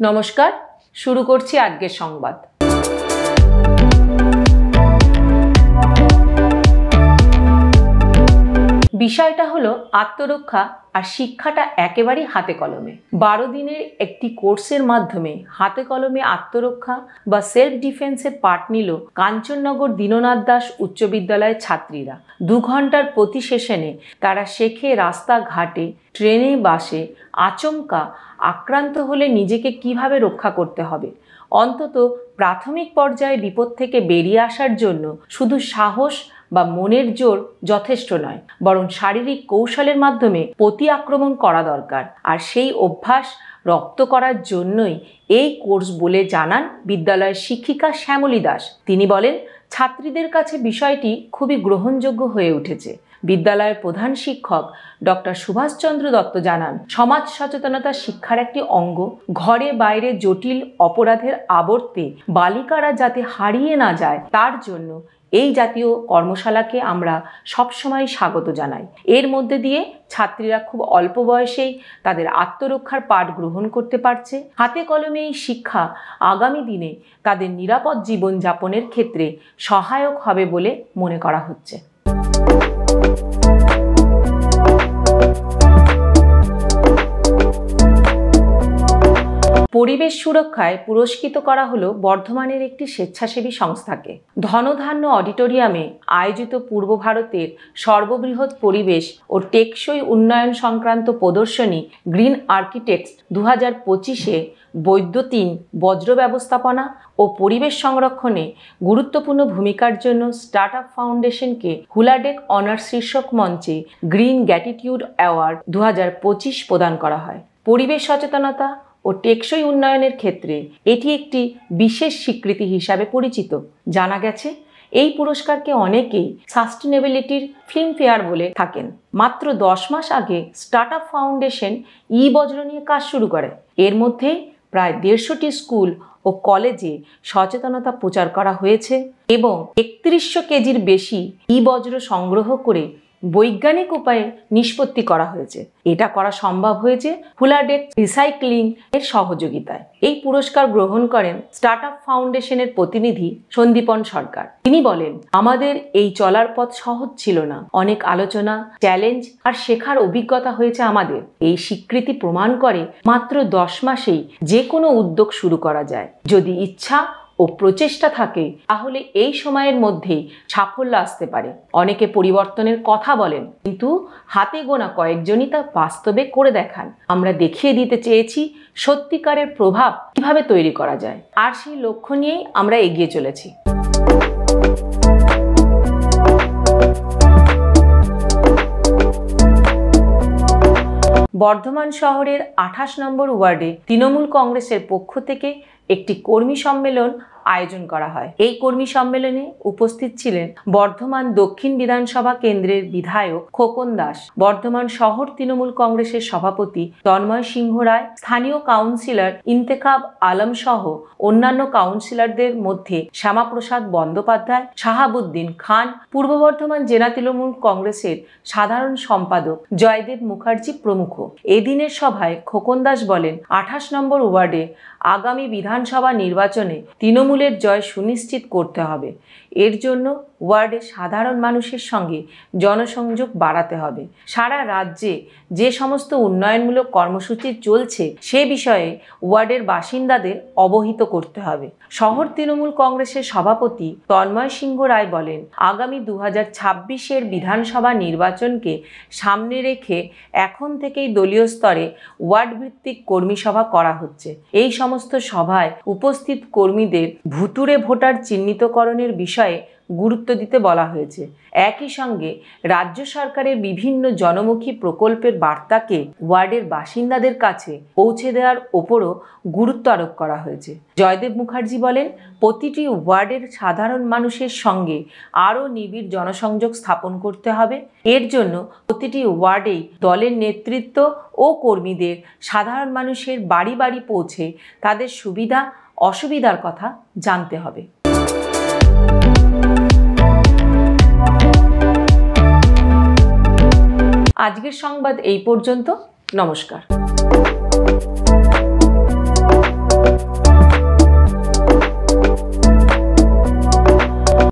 নমস্কার, শুরু করছি আজকের সংবাদ। বিষয়টা হলো আত্মরক্ষা আর শিক্ষাটা একেবারেই হাতে কলমে। 12 দিনের একটি কোর্সের মাধ্যমে হাতে কলমে আত্মরক্ষা বা সেলফ ডিফেন্সের পাঠ নিল কাঞ্চননগর দীননাথ দাস উচ্চ বিদ্যালয়ের ছাত্রীরা। 2 ঘন্টার প্রতি সেশনে তারা শেখে রাস্তাঘাটে, ট্রেনে, বাসে আচমকা আক্রান্ত হলে নিজেকে কিভাবে রক্ষা করতে হবে। অন্তত প্রাথমিক পর্যায়ে বিপদ থেকে বেরিয়ে আসার জন্য শুধু সাহস বা মনের জোর যথেষ্ট নয়, বরং শারীরিক কৌশলের মাধ্যমে প্রতি আক্রমণ করা দরকার। আর সেই অভ্যাস রপ্ত করার জন্যই এই কোর্স বলে জানান বিদ্যালয়ের শিক্ষিকা শ্যামলী দাস। তিনি বলেন, ছাত্রীদের কাছে বিষয়টি খুবই গ্রহণযোগ্য হয়ে উঠেছে। বিদ্যালয়ের প্রধান শিক্ষক ডক্টর সুভাষচন্দ্র দত্ত জানান, সমাজ সচেতনতা শিক্ষার একটি অঙ্গ। ঘরে বাইরে জটিল অপরাধের আবর্তে বালিকারা যাতে হারিয়ে না যায় তার জন্য এই জাতীয় কর্মশালাকে আমরা সবসময় স্বাগত জানাই। এর মধ্যে দিয়ে ছাত্রীরা খুব অল্প বয়সেই তাদের আত্মরক্ষার পাঠ গ্রহণ করতে পারছে। হাতে কলমে এই শিক্ষা আগামী দিনে তাদের নিরাপদ জীবনযাপনের ক্ষেত্রে সহায়ক হবে বলে মনে করা হচ্ছে। পরিবেশ সুরক্ষায় পুরস্কৃত করা হলো বর্ধমানের একটি স্বেচ্ছাসেবী সংস্থাকে। ধনধান্য অডিটোরিয়ামে আয়োজিত পূর্ব ভারতের সর্ববৃহৎ পরিবেশ ও টেকসই উন্নয়ন সংক্রান্ত প্রদর্শনী গ্রিন আর্কিটেক্টস 2025-এ বৈদ্যুতিন বজ্র ব্যবস্থাপনা ও পরিবেশ সংরক্ষণে গুরুত্বপূর্ণ ভূমিকার জন্য স্টার্টআপ ফাউন্ডেশনকে হুলাডেক অনার্স শীর্ষক মঞ্চে গ্রিন গ্র্যাটিটিউড অ্যাওয়ার্ড 2025 প্রদান করা হয়। পরিবেশ সচেতনতা ও টেকসই উন্নয়নের ক্ষেত্রে এটি একটি বিশেষ স্বীকৃতি হিসাবে পরিচিত। জানা গেছে, এই পুরস্কারকে অনেকেই সাস্টেনেবিলিটির ফিল্মফেয়ার বলে থাকেন। মাত্র 10 মাস আগে স্টার্টআপ ফাউন্ডেশন বজ্র নিয়ে কাজ শুরু করে। এর মধ্যে প্রায় 150টি স্কুল ও কলেজে সচেতনতা প্রচার করা হয়েছে এবং 3100 কেজির বেশি বজ্র সংগ্রহ করে বৈজ্ঞানিক উপায়ে নিষ্পত্তি করা হয়েছে। এটা করা সম্ভব হয়েছে হুলাডেক রিসাইক্লিং এর সহযোগিতায়। এই পুরস্কার গ্রহণ করেন স্টার্টআপ ফাউন্ডেশনের প্রতিনিধি সন্দীপন সরকার। তিনি বলেন, আমাদের এই চলার পথ সহজ ছিল না। অনেক আলোচনা, চ্যালেঞ্জ আর শেখার অভিজ্ঞতা হয়েছে আমাদের। এই স্বীকৃতি প্রমাণ করে মাত্র 10 মাসেই যে কোনো উদ্যোগ শুরু করা যায়। যদি ইচ্ছা ও প্রচেষ্টা থাকে তাহলে এই সময়ের মধ্যেই সাফল্য আসতে পারে। অনেকে পরিবর্তনের কথা বলেন, কিন্তু হাতে গোনা কয়েকজনই তা বাস্তবে করে দেখান। আমরা দেখিয়ে দিতে চেয়েছি সত্যিকারের প্রভাব কিভাবে তৈরি করা যায়, আর সেই লক্ষ্য নিয়েই আমরা এগিয়ে চলেছি। বর্ধমান শহরের 28 নম্বর ওয়ার্ডে তৃণমূল কংগ্রেসের পক্ষ থেকে একটি কর্মী সম্মেলন আয়োজন করা হয়। এই কর্মী সম্মেলনে উপস্থিত ছিলেন বর্ধমান দক্ষিণ বিধানসভা কেন্দ্রের বিধায়ক খোকন দাস, বর্ধমান শহর তৃণমূল কংগ্রেসের সভাপতি তন্ময় সিংহ রায়, স্থানীয় কাউন্সিলর ইন্তেখাব আলম সহ অন্যান্য কাউন্সিলরদের মধ্যে শ্যামাপ্রসাদ বন্দ্যোপাধ্যায়, শাহাবুদ্দিন খান, পূর্ব বর্ধমান জেলা তৃণমূল কংগ্রেসের সাধারণ সম্পাদক জয়দেব মুখার্জি প্রমুখ। এদিনের সভায় খোকন দাস বলেন, 28 নম্বর ওয়ার্ডে আগামী বিধানসভা নির্বাচনে তৃণমূলের জয় সুনিশ্চিত করতে হবে। এর জন্য ওয়ার্ডে সাধারণ মানুষের সঙ্গে জনসংযোগ বাড়াতে হবে। সারা রাজ্যে যে সমস্ত উন্নয়নমূলক কর্মসূচি চলছে সে বিষয়ে ওয়ার্ডের বাসিন্দাদের অবহিত করতে হবে। শহর তৃণমূল কংগ্রেসের সভাপতি তন্ময় সিংহ রায় বলেন, আগামী 2026-এর বিধানসভা নির্বাচনকে সামনে রেখে এখন থেকেই দলীয় স্তরে ওয়ার্ড ভিত্তিক কর্মী সভা করা হচ্ছে। এই সমস্ত সভায় উপস্থিত কর্মীদের ভুতুড়ে ভোটার চিহ্নিতকরণের বিষয়ে গুরুত্ব দিতে বলা হয়েছে। একই সঙ্গে রাজ্য সরকারের বিভিন্ন জনমুখী প্রকল্পের বার্তাকে ওয়ার্ডের বাসিন্দাদের কাছে পৌঁছে দেওয়ার ওপরও গুরুত্ব আরোপ করা হয়েছে। জয়দেব মুখার্জি বলেন, প্রতিটি ওয়ার্ডের সাধারণ মানুষের সঙ্গে আরও নিবিড় জনসংযোগ স্থাপন করতে হবে। এর জন্য প্রতিটি ওয়ার্ডেই দলের নেতৃত্ব ও কর্মীদের সাধারণ মানুষের বাড়ি বাড়ি পৌঁছে তাদের সুবিধা অসুবিধার কথা জানতে হবে। আজকের সংবাদ এই পর্যন্ত। নমস্কার।